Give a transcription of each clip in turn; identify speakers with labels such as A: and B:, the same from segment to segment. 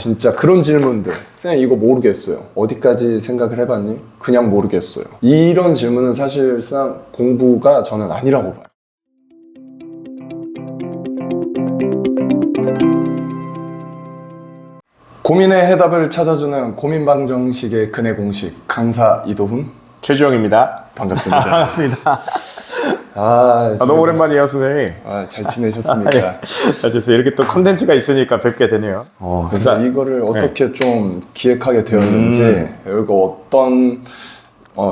A: 진짜 그런 질문들. 쌤 이거 모르겠어요. 어디까지 생각을 해봤니? 그냥 모르겠어요. 이런 질문은 사실상 공부가 저는 아니라고 봐요. 고민의 해답을 찾아주는 고민방정식의 근해 공식 강사 이도훈
B: 최주영입니다.
A: 반갑습니다.
B: 반갑습니다.
A: 너무
B: 오랜만이에요, 선생님.
A: 잘 지내셨습니까?
B: 그래서 이렇게 또 컨텐츠가 있으니까 뵙게 되네요.
A: 그래서 이거를 어떻게 좀 기획하게 되었는지 그리고 어떤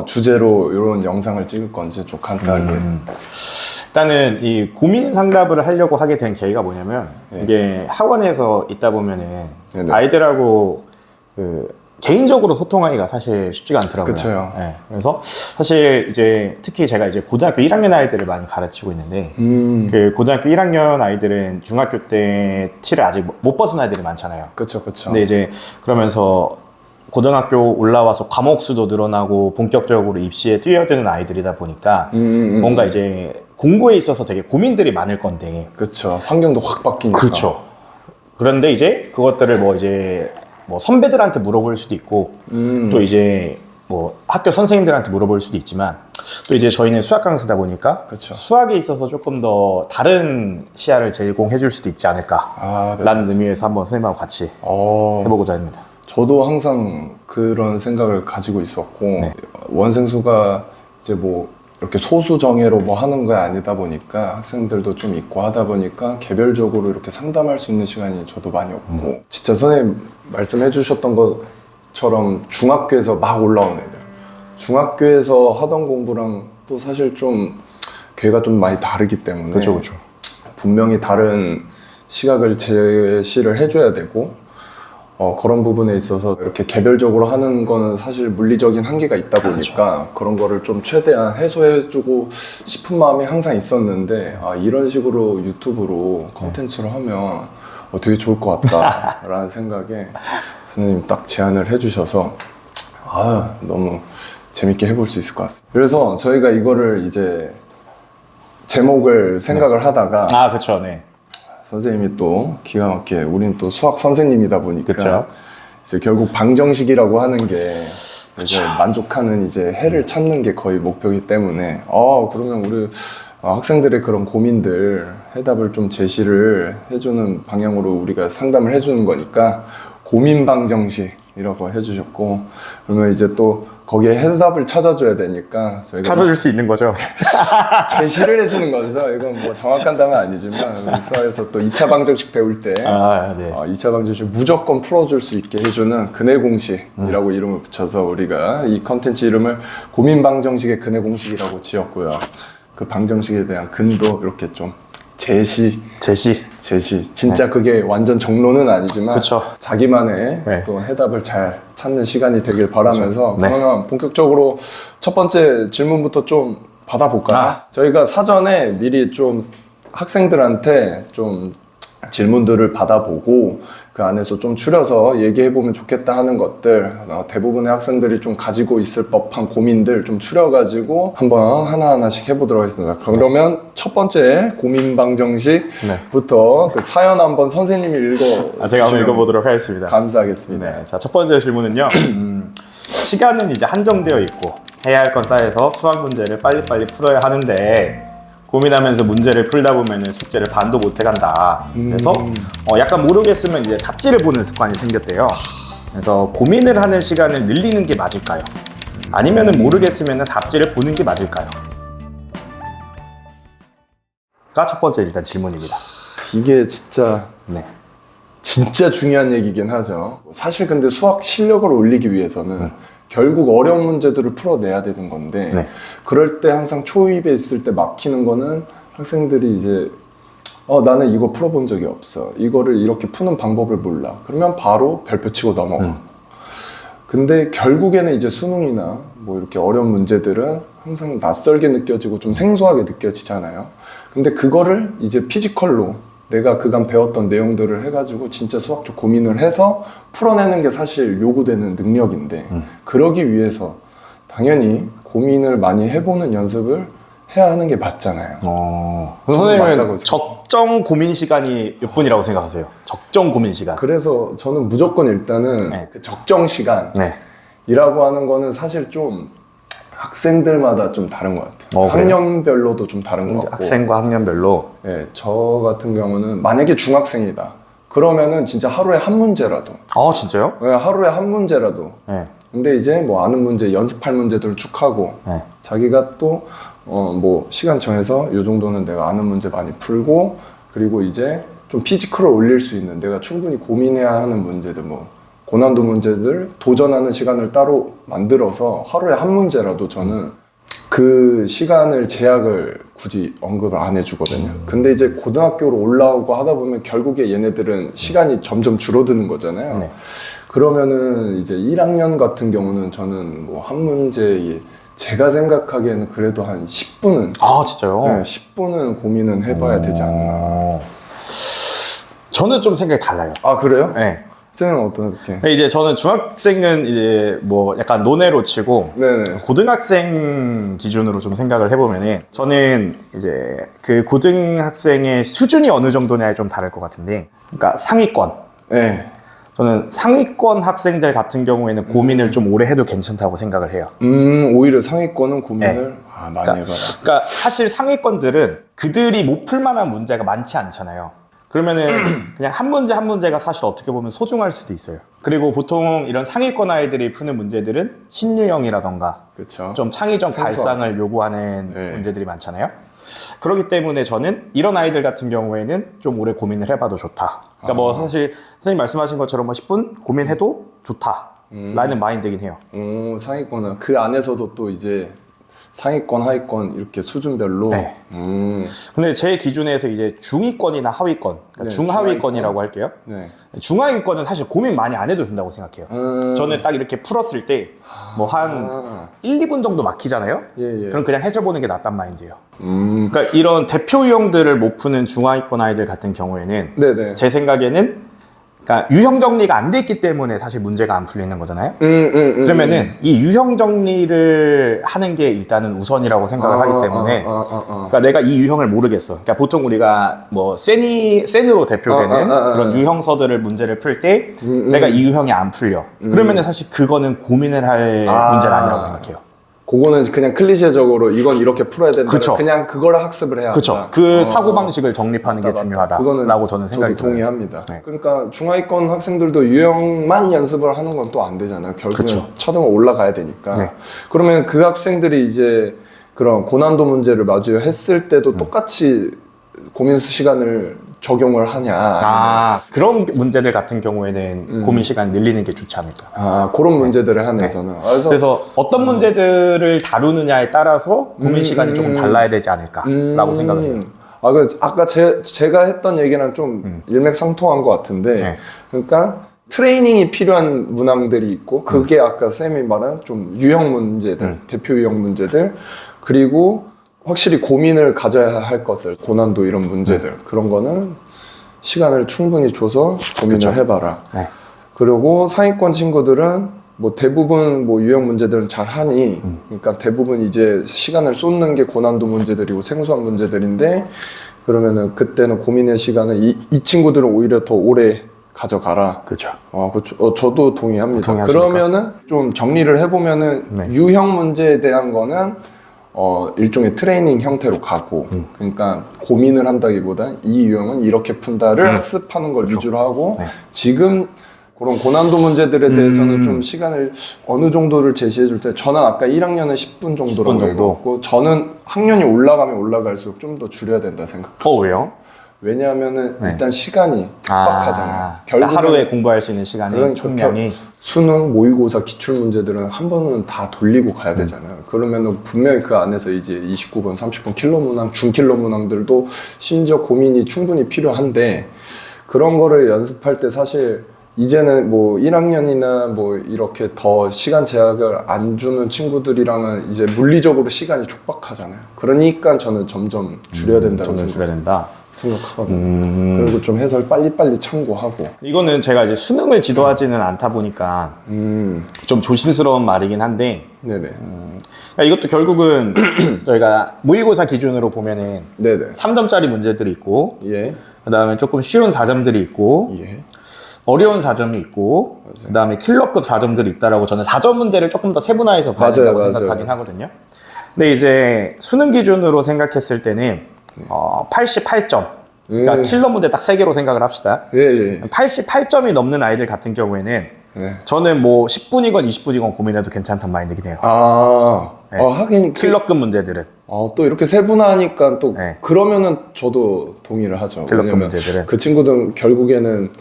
A: 주제로 이런 영상을 찍을 건지 좀 간단하게
B: 일단은 이 고민 상담을 하려고 하게 된 계기가 뭐냐면 이게 학원에서 있다 보면은
A: 네네.
B: 아이들하고 개인적으로 소통하기가 사실 쉽지가 않더라고요.
A: 그쵸.
B: 네. 그래서 사실 이제 특히 제가 이제 고등학교 1학년 아이들을 많이 가르치고 있는데 그 고등학교 1학년 아이들은 중학교 때 티를 아직 못 벗은 아이들이 많잖아요.
A: 그쵸.
B: 근데 이제 그러면서 고등학교 올라와서 과목 수도 늘어나고 본격적으로 입시에 뛰어드는 아이들이다 보니까 뭔가 이제 공부에 있어서 되게 고민들이 많을 건데.
A: 그쵸. 환경도 확 바뀌니까.
B: 그렇죠. 그런데 이제 그것들을 뭐 선배들한테 물어볼 수도 있고 또 이제 뭐 학교 선생님들한테 물어볼 수도 있지만 또 이제 저희는 수학 강사다 보니까
A: 그쵸.
B: 수학에 있어서 조금 더 다른 시야를 제공해 줄 수도 있지 않을까 라는 의미에서 한번 선생님하고 같이 해보고자 합니다.
A: 저도 항상 그런 생각을 가지고 있었고 원생수가 이제 뭐 이렇게 소수 정예로 뭐 하는 거 아니다 보니까 학생들도 좀 있고 하다 보니까 개별적으로 이렇게 상담할 수 있는 시간이 저도 많이 없고 진짜 선생님 말씀해 주셨던 것처럼 중학교에서 막 올라온 애들 중학교에서 하던 공부랑 또 사실 좀 걔가 좀 많이 다르기 때문에
B: 그렇죠.
A: 분명히 다른 시각을 제시를 해줘야 되고 그런 부분에 있어서 이렇게 개별적으로 하는 거는 사실 물리적인 한계가 있다 보니까 그런 거를 좀 최대한 해소해주고 싶은 마음이 항상 있었는데 이런 식으로 유튜브로 컨텐츠로 하면 되게 좋을 것 같다라는 생각에 선생님 딱 제안을 해주셔서 너무 재밌게 해볼 수 있을 것 같습니다. 그래서 저희가 이거를 이제 제목을 생각을 하다가
B: 그렇죠. 네.
A: 선생님이 또 기가 막히게 우린 또 수학 선생님이다 보니까
B: 그쵸.
A: 이제 결국 방정식이라고 하는 게 이제 만족하는 이제 해를 찾는 게 거의 목표이기 때문에 그러면 우리 학생들의 그런 고민들 해답을 좀 제시를 해주는 방향으로 우리가 상담을 해주는 거니까 고민 방정식이라고 해주셨고 그러면 이제 또 거기에 해답을 찾아줘야 되니까 저희가
B: 찾아줄 수 있는 거죠.
A: 제시를 해주는 거죠. 이건 뭐 정확한 답은 아니지만 우리 수학에서 또 2차 방정식 배울 때 2차 방정식 무조건 풀어줄 수 있게 해주는 근해 공식이라고 이름을 붙여서 우리가 이 컨텐츠 이름을 고민 방정식의 근해 공식이라고 지었고요. 그 방정식에 대한 근도 이렇게 좀 제시 진짜 그게 완전 정론은 아니지만
B: 그쵸.
A: 자기만의 또 해답을 잘 찾는 시간이 되길 바라면서 그러면 본격적으로 첫 번째 질문부터 좀 받아볼까요? 저희가 사전에 미리 좀 학생들한테 좀 질문들을 받아보고 그 안에서 좀 추려서 얘기해보면 좋겠다 하는 것들 대부분의 학생들이 좀 가지고 있을 법한 고민들 좀 추려가지고 한번 하나하나씩 해보도록 하겠습니다. 그러면 첫 번째 고민 방정식부터 그 사연 한번 선생님이
B: 제가 한번 읽어보도록 하겠습니다.
A: 감사하겠습니다.
B: 자, 첫 번째 질문은요. 시간은 이제 한정되어 있고 해야 할 건 쌓여서 수학 문제를 빨리빨리 풀어야 하는데 고민하면서 문제를 풀다 보면 숙제를 반도 못 해간다. 그래서 약간 모르겠으면 이제 답지를 보는 습관이 생겼대요. 그래서 고민을 하는 시간을 늘리는 게 맞을까요? 아니면 모르겠으면 답지를 보는 게 맞을까요? 가 첫 번째 일단 질문입니다.
A: 이게 진짜 중요한 얘기긴 하죠. 사실 근데 수학 실력을 올리기 위해서는 결국 어려운 문제들을 풀어내야 되는 건데 그럴 때 항상 초입에 있을 때 막히는 거는 학생들이 이제 나는 이거 풀어본 적이 없어. 이거를 이렇게 푸는 방법을 몰라. 그러면 바로 별표 치고 넘어가. 근데 결국에는 이제 수능이나 뭐 이렇게 어려운 문제들은 항상 낯설게 느껴지고 좀 생소하게 느껴지잖아요. 근데 그거를 이제 피지컬로 내가 그간 배웠던 내용들을 해가지고 진짜 수학적 고민을 해서 풀어내는 게 사실 요구되는 능력인데 그러기 위해서 당연히 고민을 많이 해보는 연습을 해야 하는 게 맞잖아요.
B: 선생님은 적정 고민 시간이 몇 분이라고 생각하세요? 적정 고민 시간.
A: 그래서 저는 무조건 일단은
B: 네.
A: 그 적정 시간이라고
B: 네.
A: 하는 거는 사실 좀 학생들마다 좀 다른 것 같아요.
B: 그래요?
A: 학년별로도 좀 다른 것 같고.
B: 학생과 학년별로.
A: 네, 저 같은 경우는 만약에 중학생이다. 그러면은 진짜 하루에 한 문제라도.
B: 아, 진짜요?
A: 네, 하루에 한 문제라도.
B: 네.
A: 근데 이제 뭐 아는 문제, 연습할 문제들을 쭉 하고
B: 네.
A: 자기가 또 뭐 시간 정해서 요 정도는 내가 아는 문제 많이 풀고 그리고 이제 좀 피지컬을 올릴 수 있는 내가 충분히 고민해야 하는 문제들 뭐 고난도 문제들 도전하는 시간을 따로 만들어서 하루에 한 문제라도 저는 그 시간을 제약을 굳이 언급을 안 해주거든요. 근데 이제 고등학교로 올라오고 하다 보면 결국에 얘네들은 시간이 점점 줄어드는 거잖아요.
B: 네.
A: 그러면은 이제 1학년 같은 경우는 저는 뭐 한 문제에 제가 생각하기에는 그래도 한 10분은
B: 아, 진짜요?
A: 네, 10분은 고민은 해봐야 되지 않나.
B: 저는 좀 생각이 달라요.
A: 아 그래요?
B: 네.
A: 쌤은 어떻게?
B: 이제 저는 중학생은 이제 뭐 약간 논외로 치고
A: 네네.
B: 고등학생 기준으로 좀 생각을 해보면은 저는 이제 그 고등학생의 수준이 어느 정도냐에 좀 다를 것 같은데, 그러니까 상위권.
A: 네.
B: 저는 상위권 학생들 같은 경우에는 고민을 좀 오래 해도 괜찮다고 생각을 해요.
A: 오히려 상위권은 고민을
B: 네.
A: 많이 해봐요.
B: 그러니까 사실 상위권들은 그들이 못 풀만한 문제가 많지 않잖아요. 그러면은 그냥 한 문제 한 문제가 사실 어떻게 보면 소중할 수도 있어요. 그리고 보통 이런 상위권 아이들이 푸는 문제들은 신유형이라던가
A: 그렇죠.
B: 좀 창의적
A: 생소한.
B: 발상을 요구하는
A: 네.
B: 문제들이 많잖아요. 그렇기 때문에 저는 이런 아이들 같은 경우에는 좀 오래 고민을 해봐도 좋다. 그러니까 뭐 사실 선생님 말씀하신 것처럼 뭐 10분 고민해도 좋다 라는 마인드긴 해요.
A: 상위권은 그 안에서도 또 이제 상위권, 하위권 이렇게 수준별로.
B: 네. 근데 제 기준에서 이제 중위권이나 하위권, 그러니까
A: 네,
B: 중하위권이라고 할게요.
A: 네.
B: 중하위권은 사실 고민 많이 안 해도 된다고 생각해요. 저는 딱 이렇게 풀었을 때 뭐 한 1, 2분 정도 막히잖아요.
A: 예.
B: 그럼 그냥 해설 보는 게 낫단 마인드예요.
A: 음.
B: 그러니까 이런 대표 유형들을 못 푸는 중하위권 아이들 같은 경우에는
A: 네네.
B: 제 생각에는 그러니까 유형 정리가 안 돼 있기 때문에 사실 문제가 안 풀리는 거잖아요. 그러면은 이 유형 정리를 하는 게 일단은 우선이라고 생각을 하기 때문에 그러니까 내가 이 유형을 모르겠어. 그러니까 보통 우리가 뭐 센으로 대표되는 그런 유형서들을 문제를 풀 때 내가 이 유형이 안 풀려. 그러면은 사실 그거는 고민을 할 문제가 아니라고 생각해요.
A: 그거는 그냥 클리셰적으로 이건 이렇게 풀어야 된다.
B: 그쵸.
A: 그냥 그걸 학습을 해야 한다.
B: 그렇죠. 그 사고방식을 정립하는 게 중요하다라고 저는 생각이
A: 저도
B: 들어요.
A: 동의합니다.
B: 네.
A: 그러니까 중하위권 학생들도 유형만 연습을 하는 건 또 안 되잖아요. 결국은
B: 그쵸.
A: 차등을 올라가야 되니까.
B: 네.
A: 그러면 그 학생들이 이제 그런 고난도 문제를 마주했을 때도 똑같이 고민 시간을 적용을 하냐.
B: 그런 문제들 같은 경우에는 고민 시간 늘리는 게 좋지 않을까.
A: 그런 문제들을 한해서는.
B: 그래서 어떤 문제들을 다루느냐에 따라서 고민 시간이 조금 달라야 되지 않을까라고 생각을 해요.
A: 아까 제가 했던 얘기랑 좀 일맥상통한 것 같은데,
B: 네.
A: 그러니까 트레이닝이 필요한 문항들이 있고, 그게 아까 쌤이 말한 좀 유형 문제들, 대표 유형 문제들, 그리고 확실히 고민을 가져야 할 것들, 고난도 이런 문제들, 그런 거는 시간을 충분히 줘서 고민을 해봐라.
B: 네.
A: 그리고 상위권 친구들은 뭐 대부분 뭐 유형 문제들은 잘 하니, 그러니까 대부분 이제 시간을 쏟는 게 고난도 문제들이고 생소한 문제들인데, 그러면은 그때는 고민의 시간을 이 친구들은 오히려 더 오래 가져가라.
B: 그렇죠.
A: 저도 동의합니다.
B: 동의하십니까?
A: 그러면은 좀 정리를 해보면은
B: 네.
A: 유형 문제에 대한 거는 일종의 트레이닝 형태로 가고, 그러니까 고민을 한다기보다 이 유형은 이렇게 푼다를 학습하는 걸 위주로 하고,
B: 네.
A: 지금 그런 고난도 문제들에 대해서는 좀 시간을 어느 정도를 제시해 줄 때, 저는 아까 1학년은 10분 정도라고
B: 10분 정도?
A: 했고, 저는 학년이 올라가면 올라갈수록 좀 더 줄여야 된다 생각해요.
B: 왜요?
A: 왜냐하면은
B: 네.
A: 일단 시간이 빡빡하잖아요.
B: 그러니까 하루에 공부할 수 있는 시간이 총량이
A: 수능, 모의고사, 기출문제들은 한 번은 다 돌리고 가야 되잖아요. 그러면은 분명히 그 안에서 이제 29번, 30번 킬러 문항, 중킬러 문항들도 심지어 고민이 충분히 필요한데, 그런 거를 연습할 때 사실 이제는 뭐 1학년이나 뭐 이렇게 더 시간 제약을 안 주는 친구들이랑은 이제 물리적으로 시간이 촉박하잖아요. 그러니까 저는 점점 줄여야 된다고
B: 점점
A: 생각해요.
B: 줄여야 된다.
A: 생각하거든요. 그리고 좀 해설 빨리빨리 참고하고.
B: 이거는 제가 이제 수능을 지도하지는 않다 보니까 좀 조심스러운 말이긴 한데,
A: 네네.
B: 그러니까 이것도 결국은 저희가 모의고사 기준으로 보면은
A: 네네.
B: 3점짜리 문제들이 있고,
A: 예.
B: 그 다음에 조금 쉬운 4점들이 있고,
A: 예.
B: 어려운 4점이 있고, 그 다음에 킬러급 4점들이 있다라고 저는 4점 문제를 조금 더 세분화해서 봐야
A: 맞아요,
B: 된다고
A: 맞아요.
B: 생각하긴 하거든요. 근데 이제 수능 기준으로 생각했을 때는 88점. 그러니까 킬러 문제 딱 3개로 생각을 합시다.
A: 예, 예.
B: 88점이 넘는 아이들 같은 경우에는
A: 네.
B: 저는 뭐 10분이건 20분이건 고민해도 괜찮단 마인드긴 해요.
A: 네. 하긴
B: 킬러급 문제들은.
A: 또 이렇게 세분화하니까 또
B: 네.
A: 그러면은 저도 동의를 하죠.
B: 킬러급
A: 왜냐면
B: 문제들은.
A: 그 친구들은 결국에는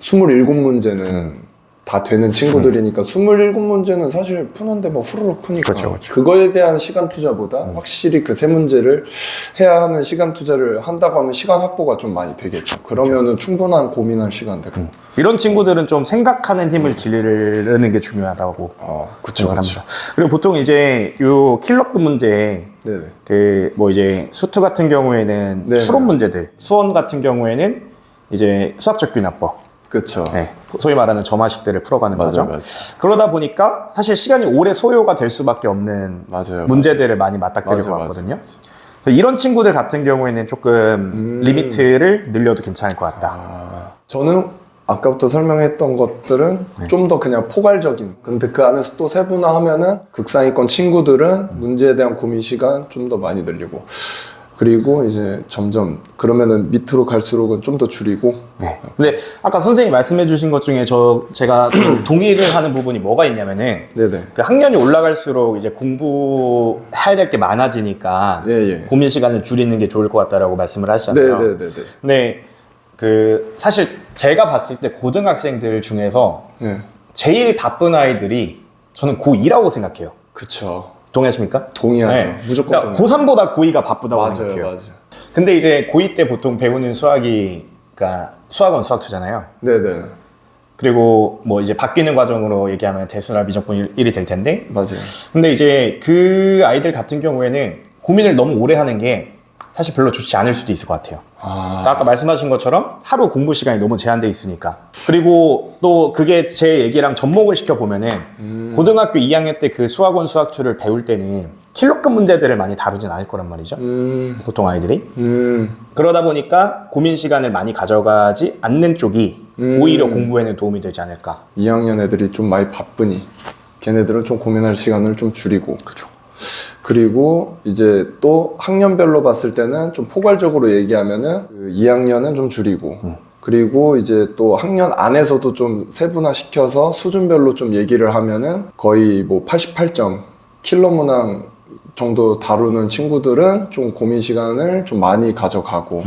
A: 27문제는 다 되는 친구들이니까 27문제는 사실 푸는데 뭐 후루룩 푸니까
B: 그쵸.
A: 그거에 대한 시간 투자보다 확실히 그 세 문제를 해야 하는 시간 투자를 한다고 하면 시간 확보가 좀 많이 되겠죠. 그러면은 충분한 고민할 시간 되고.
B: 이런 친구들은 좀 생각하는 힘을 기르는 게 중요하다고
A: 그쵸,
B: 생각을 합니다. 그리고 보통 이제 요 킬러급 문제
A: 네네.
B: 그 뭐 이제 수투 같은 경우에는
A: 네네.
B: 추론 문제들, 수원 같은 경우에는 이제 수학적 균합법,
A: 그쵸.
B: 네, 소위 말하는 점화식들을 풀어가는 거죠.
A: 맞아요.
B: 그러다 보니까 사실 시간이 오래 소요가 될 수밖에 없는
A: 맞아요.
B: 문제들을 많이 맞닥뜨리고
A: 맞아요,
B: 왔거든요. 그래서 이런 친구들 같은 경우에는 조금 리미트를 늘려도 괜찮을 것 같다.
A: 저는 아까부터 설명했던 것들은 좀 더 그냥 포괄적인. 근데 그 안에서 또 세분화하면은 극상위권 친구들은 문제에 대한 고민 시간 좀 더 많이 늘리고. 그리고 이제 점점 그러면은 밑으로 갈수록은 좀 더 줄이고.
B: 네. 근데 아까 선생님이 말씀해 주신 것 중에 제가 좀 동의를 하는 부분이 뭐가 있냐면은
A: 네네.
B: 그 학년이 올라갈수록 이제 공부해야 될 게 많아지니까
A: 예.
B: 고민 시간을 줄이는 게 좋을 것 같다라고 말씀을 하셨잖아요.
A: 네네네네.
B: 근데 그 사실 제가 봤을 때 고등학생들 중에서
A: 네.
B: 제일 바쁜 아이들이 저는 고2라고 생각해요.
A: 그쵸.
B: 동의하십니까?
A: 동의하죠. 무조건
B: 그러니까
A: 동의.
B: 고3보다 고2가 바쁘다고
A: 맞아요,
B: 생각해요.
A: 맞아요.
B: 근데 이제 고2 때 보통 배우는 수학이 그러니까 수학은 수학투잖아요.
A: 네네.
B: 그리고 뭐 이제 바뀌는 과정으로 얘기하면 대수나 미적분 1이 될 텐데,
A: 맞아요.
B: 근데 이제 그 아이들 같은 경우에는 고민을 너무 오래 하는 게 사실 별로 좋지 않을 수도 있을 것 같아요. 그러니까 아까 말씀하신 것처럼 하루 공부 시간이 너무 제한돼 있으니까. 그리고 또 그게 제 얘기랑 접목을 시켜보면은 고등학교 2학년 때 그 수학원 수학2를 배울 때는 킬러급 문제들을 많이 다루진 않을 거란 말이죠. 보통 아이들이. 그러다 보니까 고민 시간을 많이 가져가지 않는 쪽이 오히려 공부에는 도움이 되지 않을까.
A: 2학년 애들이 좀 많이 바쁘니 걔네들은 좀 고민할 시간을 좀 줄이고.
B: 그렇죠.
A: 그리고 이제 또 학년별로 봤을 때는 좀 포괄적으로 얘기하면은 그 2학년은 좀 줄이고 그리고 이제 또 학년 안에서도 좀 세분화시켜서 수준별로 좀 얘기를 하면은 거의 뭐 88점 킬러 문항 정도 다루는 친구들은 좀 고민 시간을 좀 많이 가져가고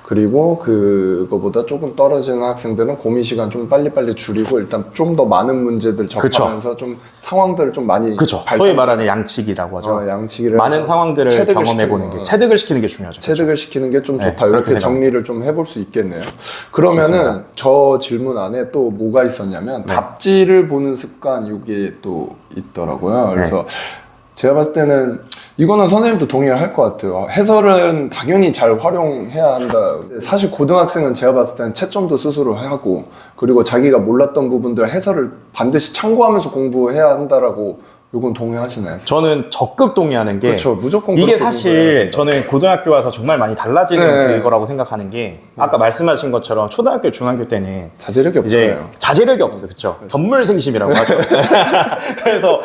A: 그리고 그거보다 조금 떨어지는 학생들은 고민 시간 좀 빨리빨리 줄이고 일단 좀 더 많은 문제들 접하면서 좀 상황들을 좀 많이
B: 그렇죠. 소위 말하는 양치기라고 하죠.
A: 양치기를
B: 많은
A: 해서
B: 상황들을
A: 체득을
B: 경험해보는
A: 시키는
B: 게 체득을 시키는 게 중요하죠.
A: 체득을 시키는 게 좀
B: 네,
A: 좋다.
B: 그렇게
A: 이렇게
B: 생각합니다.
A: 정리를 좀 해볼 수 있겠네요. 그러면은
B: 좋습니다.
A: 저 질문 안에 또 뭐가 있었냐면 답지를 보는 습관 이게 또 있더라고요. 그래서 제가 봤을 때는 이거는 선생님도 동의를 할 것 같아요. 해설은 당연히 잘 활용해야 한다. 사실 고등학생은 제가 봤을 때는 채점도 스스로 하고 그리고 자기가 몰랐던 부분들 해설을 반드시 참고하면서 공부해야 한다라고 이건 동의하시나요?
B: 저는 적극 동의하는 게
A: 그렇죠. 무조건
B: 이게
A: 그렇게
B: 사실
A: 공부해야 된다.
B: 저는 고등학교 와서 정말 많이 달라지는
A: 네.
B: 그거라고 생각하는 게 아까 말씀하신 것처럼 초등학교, 중학교 때는
A: 자제력이
B: 이제
A: 없잖아요.
B: 자제력이 없어요. 그렇죠. 견물생심이라고 하죠. 그래서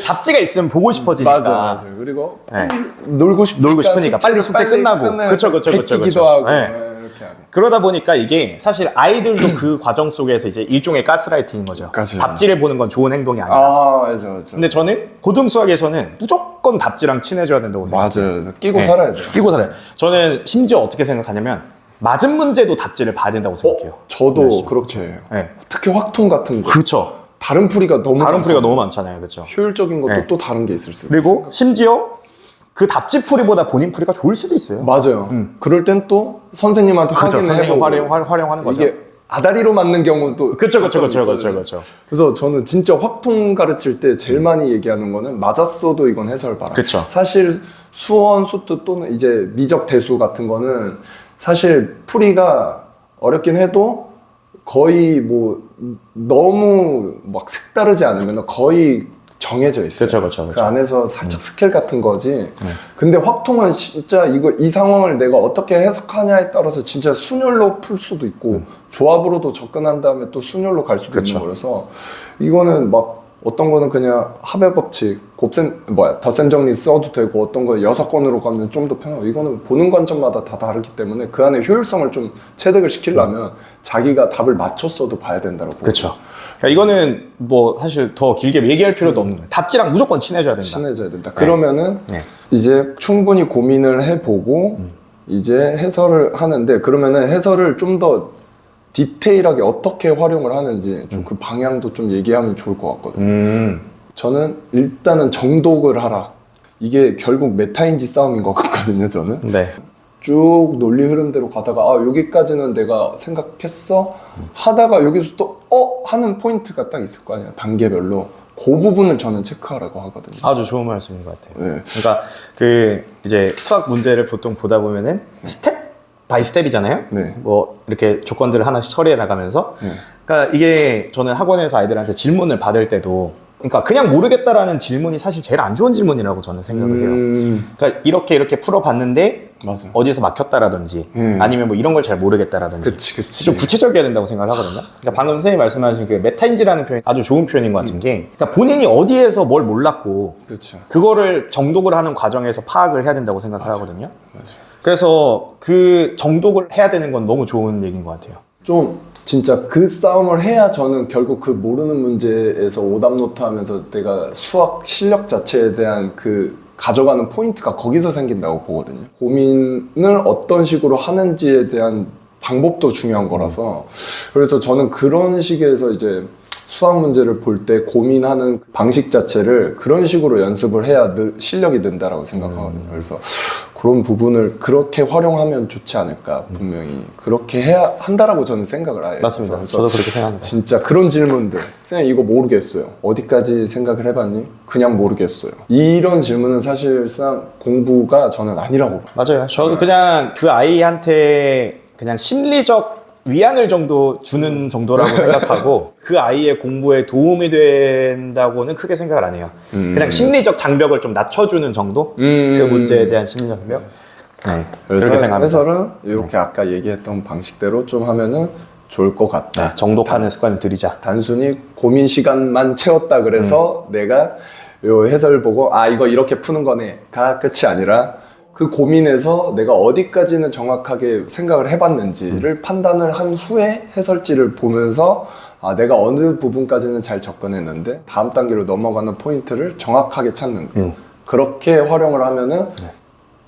B: 답지가 있으면 보고 싶어지니까.
A: 맞아. 그리고
B: 네.
A: 놀고
B: 싶으니까 빨리 숙제 끝나고. 그쵸.
A: 기도 하고
B: 네.
A: 이렇게 하고.
B: 그러다 보니까 이게 사실 아이들도 그 과정 속에서 이제 일종의 가스라이팅인 거죠.
A: 맞아요.
B: 답지를 보는 건 좋은 행동이 아니다.
A: 맞아.
B: 근데 저는 고등 수학에서는 무조건 답지랑 친해져야 된다고 생각해요.
A: 맞아요. 끼고 살아야 돼요.
B: 끼고 살아요. 저는 심지어 어떻게 생각하냐면 맞은 문제도 답지를 봐야 된다고 생각해요.
A: 저도 그렇게 해요.
B: 네.
A: 특히 확통 같은 거.
B: 그렇죠.
A: 다른 풀이가 너무
B: 다른 풀이가
A: 많잖아요.
B: 너무 많잖아요. 그렇죠.
A: 효율적인 것도
B: 네.
A: 또 다른 게 있을 수 있어요.
B: 그리고 심지어 그 답지 풀이보다 본인 풀이가 좋을 수도 있어요.
A: 맞아요. 그럴 땐 또 선생님한테
B: 그렇죠.
A: 확인을
B: 선생님
A: 해보고
B: 활용하는 거죠.
A: 이게 아다리로 맞는 경우도
B: 그렇죠.
A: 있거든요. 그래서 저는 진짜 확통 가르칠 때 제일 많이 얘기하는 거는 맞았어도 이건 해설 봐라.
B: 그쵸.
A: 사실 수원, 수투 또는 이제 미적 대수 같은 거는 사실 풀이가 어렵긴 해도 거의 뭐 너무 막 색다르지 않으면 거의 정해져 있어요.
B: 그쵸.
A: 그 안에서 살짝 스킬 같은 거지. 근데 확통은 진짜 이 상황을 내가 어떻게 해석하냐에 따라서 진짜 순열로 풀 수도 있고 조합으로도 접근한 다음에 또 순열로 갈 수도 있는 거라서 이거는 막 어떤 거는 그냥 합의 법칙, 덧셈 정리 써도 되고 어떤 거 6건으로 가면 좀 더 편하고 이거는 보는 관점마다 다 다르기 때문에 그 안에 효율성을 좀 체득을 시키려면 자기가 답을 맞췄어도 봐야 된다고.
B: 그렇죠. 그러니까 이거는 뭐 사실 더 길게 얘기할 필요도 없는 거예요. 답지랑 무조건 친해져야 된다.
A: 친해져야 된다. 그러면은 이제 충분히 고민을 해보고 이제 해설을 하는데 그러면은 해설을 좀 더 디테일하게 어떻게 활용을 하는지 좀 그 방향도 좀 얘기하면 좋을 것 같거든요. 저는 일단은 정독을 하라. 이게 결국 메타인지 싸움인 것 같거든요, 저는.
B: 네.
A: 쭉 논리 흐름대로 가다가 여기까지는 내가 생각했어 하다가 여기서 또 하는 포인트가 딱 있을 거 아니야, 단계별로. 그 부분을 저는 체크하라고 하거든요.
B: 아주 좋은 말씀인 것 같아요.
A: 네.
B: 그러니까 그 이제 수학 문제를 보통 보다 보면은 스텝 바이 스텝이잖아요.
A: 네.
B: 뭐 이렇게 조건들을 하나씩 처리해 나가면서.
A: 네.
B: 그러니까 이게 저는 학원에서 아이들한테 질문을 받을 때도, 그러니까 그냥 모르겠다라는 질문이 사실 제일 안 좋은 질문이라고 저는 생각을 해요. 그러니까 이렇게 풀어봤는데
A: 맞아.
B: 어디서 막혔다라든지 아니면 뭐 이런 걸 잘 모르겠다라든지
A: 그치.
B: 좀 구체적이어야 된다고 생각을 하거든요. 그러니까 방금 선생님이 말씀하신 그 메타인지라는 표현이 아주 좋은 표현인 것 같은 게, 그러니까 본인이 어디에서 뭘 몰랐고
A: 그렇죠.
B: 그거를 정독을 하는 과정에서 파악을 해야 된다고 생각을 하거든요.
A: 맞아.
B: 그래서 그 정독을 해야 되는 건 너무 좋은 얘기인 것 같아요.
A: 좀 진짜 그 싸움을 해야 저는 결국 그 모르는 문제에서 오답노트 하면서 내가 수학 실력 자체에 대한 그 가져가는 포인트가 거기서 생긴다고 보거든요. 고민을 어떤 식으로 하는지에 대한 방법도 중요한 거라서, 그래서 저는 그런 식에서 이제 수학 문제를 볼 때 고민하는 방식 자체를 그런 식으로 연습을 해야 실력이 는다라고 생각하거든요. 그래서 그런 부분을 그렇게 활용하면 좋지 않을까, 분명히 그렇게 해야 한다라고 저는 생각을 해요.
B: 맞습니다.
A: 그래서
B: 저도 그렇게 생각합니다.
A: 진짜 그런 질문들, 쌤 이거 모르겠어요, 어디까지 생각을 해봤니? 그냥 모르겠어요. 이런 질문은 사실상 공부가 저는 아니라고 봐요.
B: 맞아요. 저도 그냥 그 아이한테 그냥 심리적 위안을 정도 주는 정도라고 생각하고 그 아이의 공부에 도움이 된다고는 크게 생각을 안 해요. 그냥 심리적 장벽을 좀 낮춰주는 정도? 그 문제에 대한 심리적 장벽? 네, 그렇게 생각합니다.
A: 해설은 이렇게 아까 얘기했던 방식대로 좀 하면은 좋을 것 같다.
B: 네, 정독하는 습관을 들이자.
A: 단순히 고민 시간만 채웠다 그래서 내가 요 해설 보고 이거 이렇게 푸는 거네가 끝이 아니라 그 고민에서 내가 어디까지는 정확하게 생각을 해봤는지를 판단을 한 후에 해설지를 보면서 내가 어느 부분까지는 잘 접근했는데 다음 단계로 넘어가는 포인트를 정확하게 찾는 거예요. 그렇게 활용을 하면은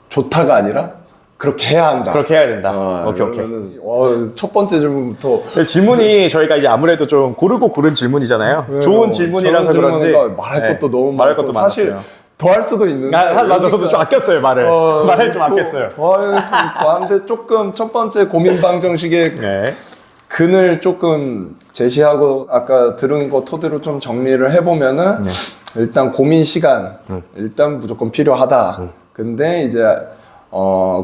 A: 좋다가 아니라 그렇게 해야 한다.
B: 그렇게 해야 된다. 오케이.
A: 첫 번째 질문부터
B: 질문이 저희가 이제 아무래도 좀 고르고 고른 질문이잖아요. 좋은 질문이라서 그런지
A: 말할 것도 너무
B: 말할 것도
A: 사실
B: 많았어요.
A: 더 할 수도 있는데.
B: 맞아. 저도 좀 아꼈어요, 말을. 말을 좀 아꼈어요.
A: 더하는데 조금 첫 번째 고민 방정식의 근을 조금 제시하고 아까 들은 거 토대로 좀 정리를 해보면은 일단 고민 시간 일단 무조건 필요하다. 근데 이제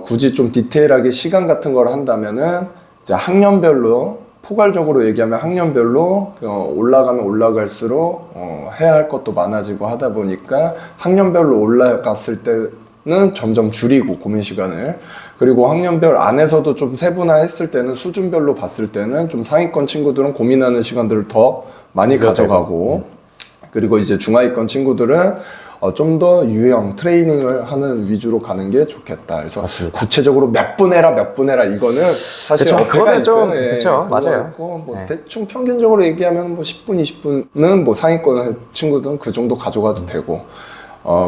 A: 굳이 좀 디테일하게 시간 같은 걸 한다면은 이제 학년별로 포괄적으로 얘기하면 학년별로 올라가면 올라갈수록 해야 할 것도 많아지고 하다 보니까 학년별로 올라갔을 때는 점점 줄이고 고민 시간을, 그리고 학년별 안에서도 좀 세분화했을 때는 수준별로 봤을 때는 좀 상위권 친구들은 고민하는 시간들을 더 많이 가져가고, 그리고 이제 중하위권 친구들은 좀 더 유형 트레이닝을 하는 위주로 가는 게 좋겠다. 그래서
B: 맞습니다.
A: 구체적으로 몇 분 해라 이거는 사실
B: 그거는 좀 그렇죠. 맞아요.
A: 대충 평균적으로 얘기하면 뭐 10분, 20분은 뭐 상위권 친구들은 그 정도 가져가도 되고,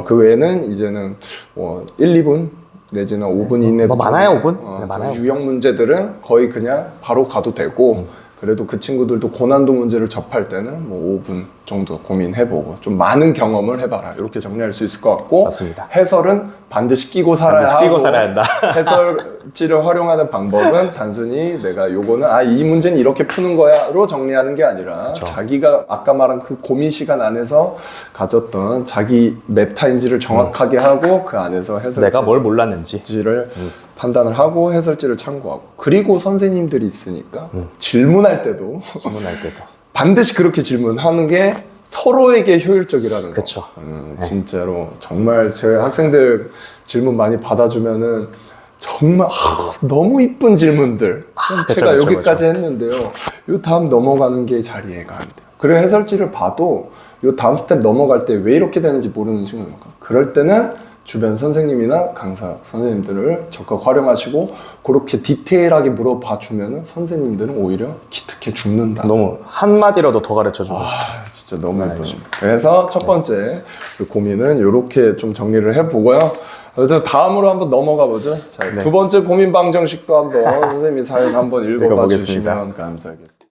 A: 그 외에는 이제는 뭐 1, 2분 내지는 5분 이내.
B: 많아요, 5분. 네, 많아요.
A: 유형 문제들은 거의 그냥 바로 가도 되고, 그래도 그 친구들도 고난도 문제를 접할 때는 뭐 5분 정도 고민해보고 좀 많은 경험을 해봐라, 이렇게 정리할 수 있을 것 같고.
B: 맞습니다.
A: 해설은 반드시 끼고 살아야 하고,
B: 끼고 살아야 한다.
A: 해설지를 활용하는 방법은 단순히 내가 요거는 이 문제는 이렇게 푸는 거야로 정리하는 게 아니라
B: 그쵸.
A: 자기가 아까 말한 그 고민 시간 안에서 가졌던 자기 메타인지를 정확하게 하고 그 안에서 해설
B: 내가 뭘 몰랐는지
A: 를 판단을 하고 해설지를 참고하고, 그리고 선생님들이 있으니까 질문할 때도
B: 질문할 때도.
A: 반드시 그렇게 질문하는 게 서로에게 효율적이라는 거.
B: 그쵸.
A: 진짜로 정말 제 학생들 질문 많이 받아주면은 정말 너무 이쁜 질문들 제가
B: 그쵸,
A: 여기까지 했는데요. 요 다음 넘어가는 게 잘 이해가 안 돼요. 그리고 해설지를 봐도 요 다음 스텝 넘어갈 때 왜 이렇게 되는지 모르는 친구들, 그럴 때는 주변 선생님이나 강사 선생님들을 적극 활용하시고 그렇게 디테일하게 물어봐 주면은 선생님들은 오히려 기특해 죽는다.
B: 너무 한마디라도 더 가르쳐 주고 싶다.
A: 진짜 너무 예쁘죠. 그래서 첫 번째 그 고민은 이렇게 좀 정리를 해보고요. 그래서 다음으로 한번 넘어가 보죠. 자,
B: 네.
A: 두 번째 고민 방정식도 한번 선생님이 사연 한번 읽어봐
B: 읽어보겠습니다.
A: 주시면 감사하겠습니다.